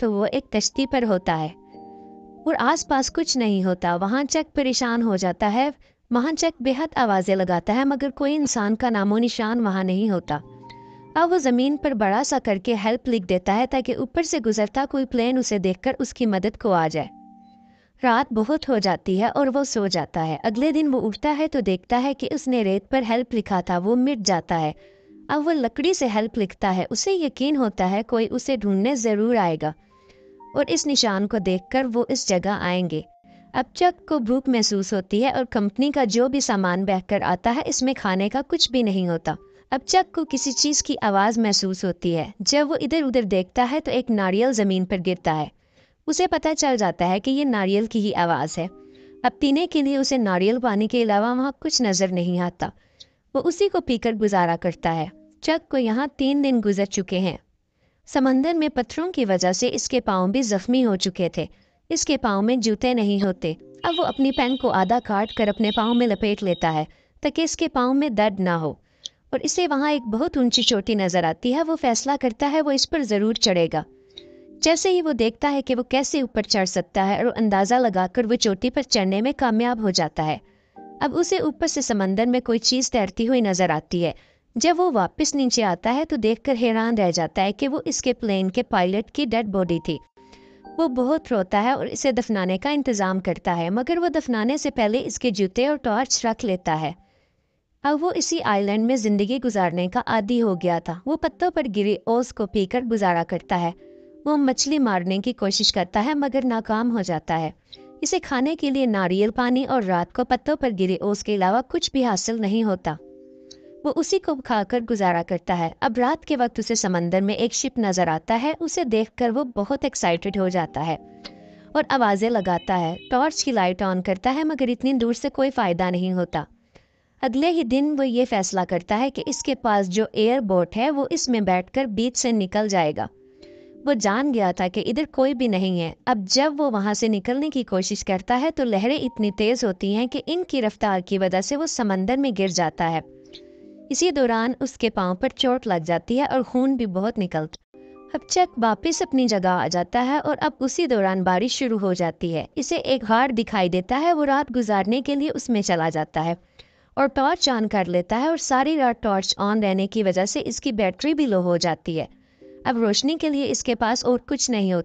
तो वो एक कश्ती पर होता है और आसपास कुछ नहीं होता। वहाँ चक परेशान हो जाता है। वहाँ चक बेहद आवाज़ें लगाता है मगर कोई इंसान का नामो निशान वहाँ नहीं होता। अब वो ज़मीन पर बड़ा सा करके हेल्प लिख देता है ताकि ऊपर से गुजरता कोई प्लेन उसे देखकर उसकी मदद को आ जाए। रात बहुत हो जाती है और वो सो जाता है। अगले दिन वो उठता है तो देखता है कि उसने रेत पर हेल्प लिखा था वो मिट जाता है। अब वो लकड़ी से हेल्प लिखता है। उसे यकीन होता है कोई उसे ढूंढने ज़रूर आएगा और इस निशान को देखकर वो इस जगह आएंगे। अब चक को भूख महसूस होती है और कंपनी का जो भी सामान बहकर आता है इसमें खाने का कुछ भी नहीं होता। अब चक को किसी चीज़ की आवाज़ महसूस होती है। जब वो इधर उधर देखता है तो एक नारियल ज़मीन पर गिरता है। उसे पता चल जाता है कि ये नारियल की ही आवाज़ है। अब पीने के लिए उसे नारियल पानी के अलावा वहाँ कुछ नज़र नहीं आता। वो उसी को पीकर गुजारा करता है। चक को यहाँ 3 दिन गुजर चुके हैं। समंदर में पत्थरों की वजह से इसके पाँव भी जख्मी हो चुके थे। इसके पाँव में जूते नहीं होते। अब वो अपनी पैंट को आधा काट कर अपने पाँव में लपेट लेता है ताकि इसके पाँव में दर्द ना हो। और इसे वहाँ एक बहुत ऊंची चोटी नज़र आती है। वो फैसला करता है वो इस पर ज़रूर चढ़ेगा। जैसे ही वो देखता है कि वो कैसे ऊपर चढ़ सकता है और अंदाज़ा लगाकर वो चोटी पर चढ़ने में कामयाब हो जाता है। अब उसे ऊपर से समंदर में कोई चीज़ तैरती हुई नज़र आती है। जब वो वापस नीचे आता है तो देखकर हैरान रह जाता है कि वो इसके प्लेन के पायलट की डेड बॉडी थी। वो बहुत रोता है और इसे दफनाने का इंतज़ाम करता है मगर वो दफनाने से पहले इसके जूते और टॉर्च रख लेता है। अब वो इसी आइलैंड में ज़िंदगी गुजारने का आदी हो गया था। वो पत्तों पर गिरी ओस को पीकर गुजारा करता है। वो मछली मारने की कोशिश करता है मगर नाकाम हो जाता है। इसे खाने के लिए नारियल पानी और रात को पत्तों पर गिरे ओस के अलावा कुछ भी हासिल नहीं होता। वो उसी को खाकर गुजारा करता है। अब रात के वक्त उसे समंदर में एक शिप नजर आता है। उसे देखकर वो बहुत एक्साइटेड हो जाता है और आवाज़ें लगाता है। टॉर्च की लाइट ऑन करता है मगर इतनी दूर से कोई फ़ायदा नहीं होता। अगले ही दिन वो ये फैसला करता है कि इसके पास जो एयर बोट है वो इसमें बैठकर बीच से निकल जाएगा। वो जान गया था कि इधर कोई भी नहीं है। अब जब वो वहाँ से निकलने की कोशिश करता है तो लहरें इतनी तेज़ होती हैं कि इनकी रफ्तार की वजह से वो समंदर में गिर जाता है। इसी दौरान उसके पाँव पर चोट लग जाती है और खून भी बहुत निकलता है। अब चक वापस अपनी जगह आ जाता है और अब उसी दौरान बारिश शुरू हो जाती है। इसे एक हाड़ दिखाई देता है। वो रात गुजारने के लिए उसमें चला जाता है और टॉर्च ऑन कर लेता है और सारी रात टॉर्च ऑन रहने की वजह से इसकी बैटरी भी लो हो जाती है। अब रोशनी के लिए इसके पास और कुछ नहीं होता।